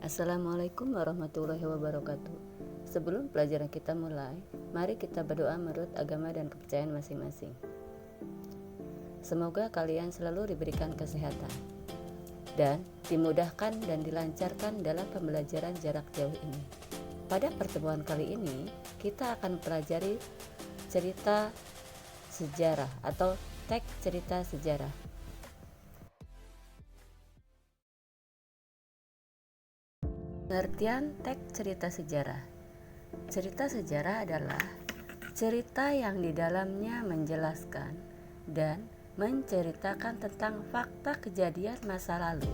Assalamualaikum warahmatullahi wabarakatuh. Sebelum pelajaran kita mulai, mari kita berdoa menurut agama dan kepercayaan masing-masing. Semoga kalian selalu diberikan kesehatan dan dimudahkan dan dilancarkan dalam pembelajaran jarak jauh ini. Pada pertemuan kali ini, kita akan mempelajari cerita sejarah atau teks cerita sejarah. Pengertian teks cerita sejarah. Cerita sejarah adalah cerita yang di dalamnya menjelaskan dan menceritakan tentang fakta kejadian masa lalu,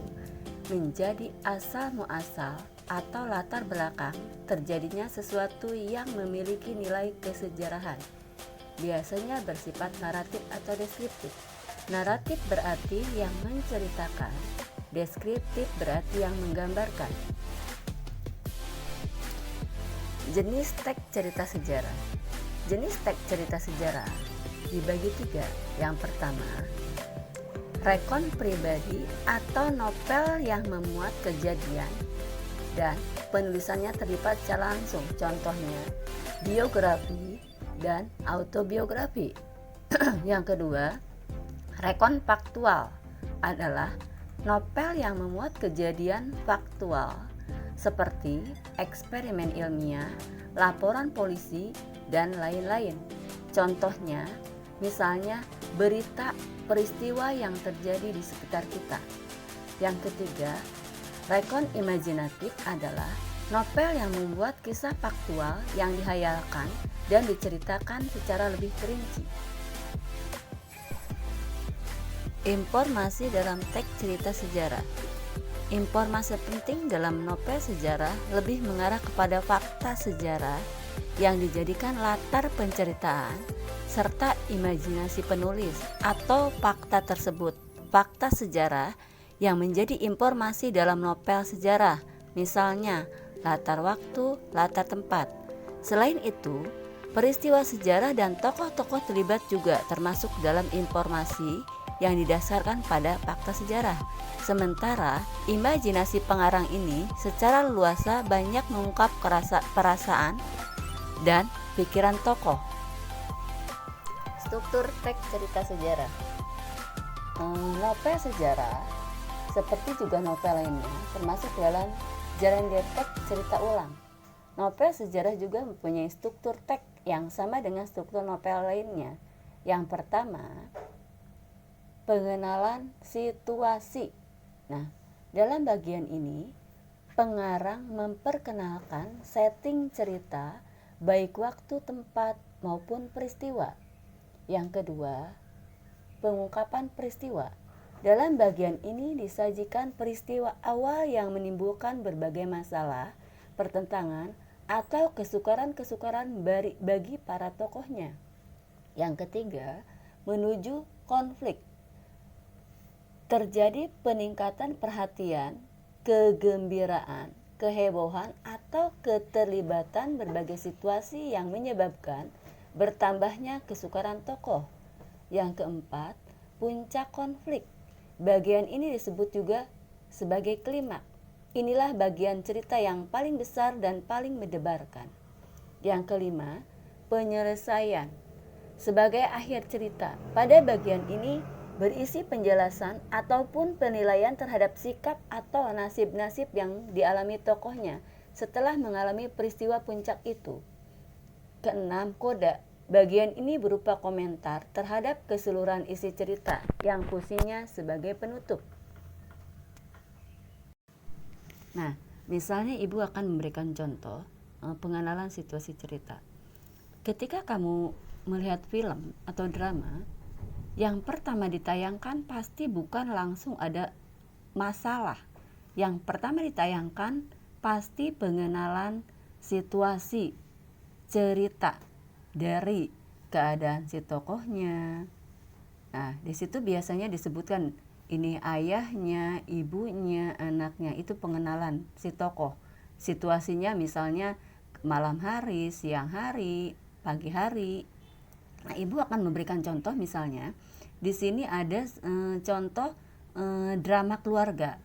menjadi asal muasal atau latar belakang terjadinya sesuatu yang memiliki nilai kesejarahan. Biasanya bersifat naratif atau deskriptif. Naratif berarti yang menceritakan, deskriptif berarti yang menggambarkan. Jenis teks cerita sejarah. Jenis teks cerita sejarah dibagi 3. Yang pertama, rekon pribadi atau novel yang memuat kejadian dan penulisannya terlibat secara langsung. Contohnya, biografi dan autobiografi. Yang kedua, rekon faktual adalah novel yang memuat kejadian faktual seperti eksperimen ilmiah, laporan polisi, dan lain-lain. Contohnya, misalnya berita peristiwa yang terjadi di sekitar kita. Yang ketiga, rekon imajinatif adalah novel yang membuat kisah faktual yang dihayalkan dan diceritakan secara lebih perinci. Informasi dalam teks cerita sejarah. Informasi penting dalam novel sejarah lebih mengarah kepada fakta sejarah yang dijadikan latar penceritaan serta imajinasi penulis atau fakta tersebut. Fakta sejarah yang menjadi informasi dalam novel sejarah, misalnya latar waktu, latar tempat. Selain itu, peristiwa sejarah dan tokoh-tokoh terlibat juga termasuk dalam informasi yang didasarkan pada fakta sejarah. Sementara imajinasi pengarang ini secara leluasa banyak mengungkap perasaan dan pikiran tokoh. Struktur teks cerita sejarah. Novel sejarah seperti juga novel lainnya termasuk dalam jalan teks cerita ulang. Novel sejarah juga mempunyai struktur teks yang sama dengan struktur novel lainnya. Yang pertama, pengenalan situasi. Nah, dalam bagian ini, pengarang memperkenalkan setting cerita, baik waktu, tempat, maupun peristiwa. Yang kedua, pengungkapan peristiwa. Dalam bagian ini disajikan peristiwa awal yang menimbulkan berbagai masalah, pertentangan, atau kesukaran-kesukaran bagi para tokohnya. Yang ketiga, menuju konflik. Terjadi peningkatan perhatian, kegembiraan, kehebohan, atau keterlibatan berbagai situasi yang menyebabkan bertambahnya kesukaran tokoh. Yang keempat, puncak konflik. Bagian ini disebut juga sebagai klimaks. Inilah bagian cerita yang paling besar dan paling mendebarkan. Yang kelima, penyelesaian. Sebagai akhir cerita, pada bagian ini berisi penjelasan ataupun penilaian terhadap sikap atau nasib-nasib yang dialami tokohnya setelah mengalami peristiwa puncak itu. Keenam, koda. Bagian ini berupa komentar terhadap keseluruhan isi cerita yang fungsinya sebagai penutup. Nah, misalnya ibu akan memberikan contoh pengenalan situasi cerita. Ketika kamu melihat film atau drama, yang pertama ditayangkan pasti bukan langsung ada masalah. Yang pertama ditayangkan pasti pengenalan situasi cerita dari keadaan si tokohnya. Nah, di situ biasanya disebutkan ini ayahnya, ibunya, anaknya, itu pengenalan si tokoh. Situasinya misalnya malam hari, siang hari, pagi hari. Nah, ibu akan memberikan contoh misalnya di sini ada contoh drama keluarga.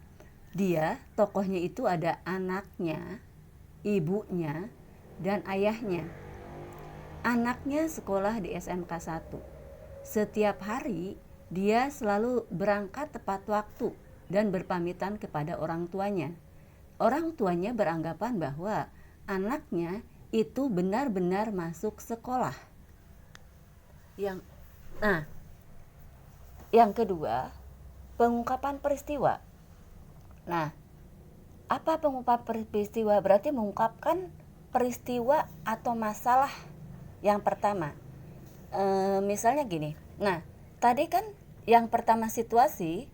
Dia, tokohnya itu ada anaknya, ibunya, dan ayahnya. Anaknya sekolah di SMK 1. Setiap hari dia selalu berangkat tepat waktu dan berpamitan kepada orang tuanya. Orang tuanya beranggapan bahwa anaknya itu benar-benar masuk sekolah. Yang kedua, pengungkapan peristiwa. Nah, apa pengungkapan peristiwa? Berarti mengungkapkan peristiwa atau masalah yang pertama. Misalnya gini. Nah, tadi kan yang pertama situasi,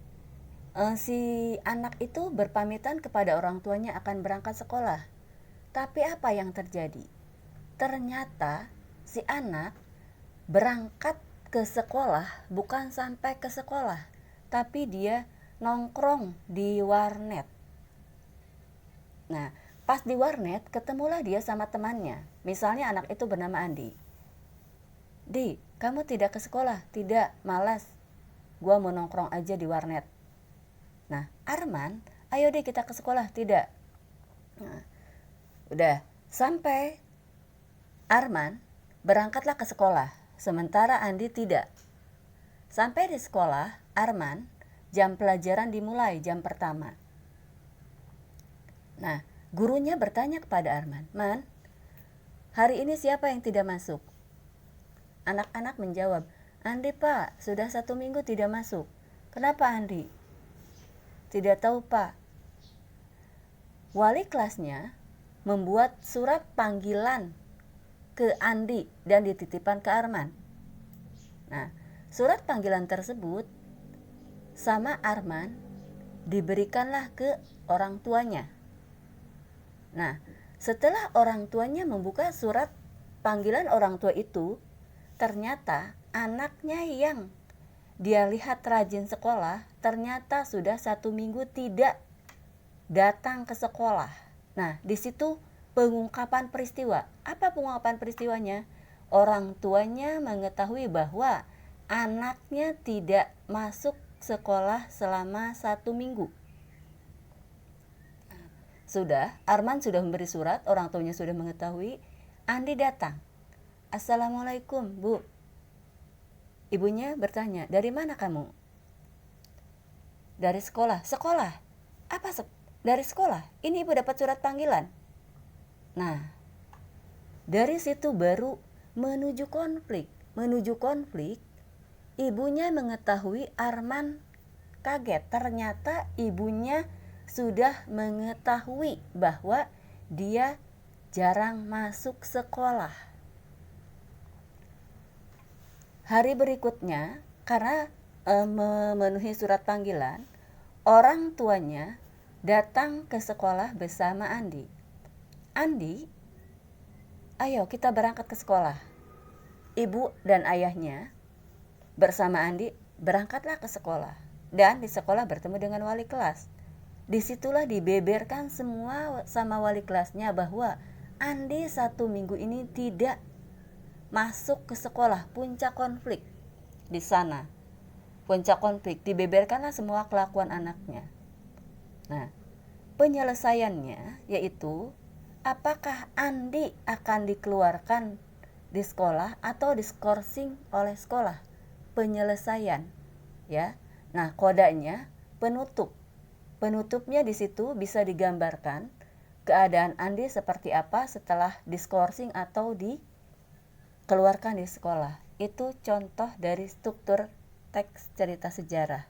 si anak itu berpamitan kepada orang tuanya akan berangkat sekolah. Tapi apa yang terjadi? Ternyata si anak berangkat ke sekolah bukan sampai ke sekolah, tapi dia nongkrong di warnet. Nah, pas di warnet ketemulah dia sama temannya. Misalnya anak itu bernama Andi. Di, kamu tidak ke sekolah? Tidak, malas. Gua mau nongkrong aja di warnet. Nah, Arman, ayo deh kita ke sekolah. Tidak. Nah, udah sampai Arman berangkatlah ke sekolah, sementara Andi tidak. Sampai di sekolah, Arman, jam pelajaran dimulai jam pertama. Nah, gurunya bertanya kepada Arman, "Man, hari ini siapa yang tidak masuk?" Anak-anak menjawab, "Andi Pak, sudah 1 minggu tidak masuk." "Kenapa Andi?" "Tidak tahu Pak." Wali kelasnya membuat surat panggilan ke Andi dan dititipkan ke Arman. Nah, surat panggilan tersebut sama Arman diberikanlah ke orang tuanya. Nah, setelah orang tuanya membuka surat panggilan orang tua itu, ternyata anaknya yang dia lihat rajin sekolah ternyata sudah 1 minggu tidak datang ke sekolah. Nah, di situ pengungkapan peristiwa. Apa pengungkapan peristiwanya? Orang tuanya mengetahui bahwa anaknya tidak masuk sekolah selama 1 minggu. Arman sudah memberi surat, orang tuanya sudah mengetahui. Andi datang. "Assalamualaikum, Bu." Ibunya bertanya, "Dari mana kamu?" "Dari sekolah." "Sekolah? Apa dari sekolah? Ini ibu dapat surat panggilan." Nah, dari situ baru menuju konflik. Ibunya mengetahui, Arman kaget. Ternyata ibunya sudah mengetahui bahwa dia jarang masuk sekolah. Hari berikutnya, karena memenuhi surat panggilan, orang tuanya datang ke sekolah bersama Andi. "Andi, ayo kita berangkat ke sekolah." Ibu dan ayahnya bersama Andi berangkatlah ke sekolah. Dan di sekolah bertemu dengan wali kelas. Disitulah dibeberkan semua sama wali kelasnya bahwa Andi 1 minggu ini tidak masuk ke sekolah. Puncak konflik di sana. Puncak konflik, dibeberkanlah semua kelakuan anaknya. Nah, penyelesaiannya yaitu apakah Andi akan dikeluarkan di sekolah atau diskorsing oleh sekolah. Penyelesaian, ya. Nah, kodanya penutup. Penutupnya di situ bisa digambarkan keadaan Andi seperti apa setelah diskorsing atau dikeluarkan di sekolah. Itu contoh dari struktur teks cerita sejarah.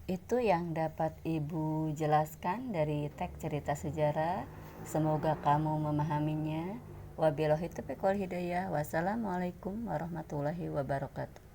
Itu yang dapat Ibu jelaskan dari teks cerita sejarah. Semoga kamu memahaminya. Wabillahi taufiq wal hidayah. Wassalamualaikum warahmatullahi wabarakatuh.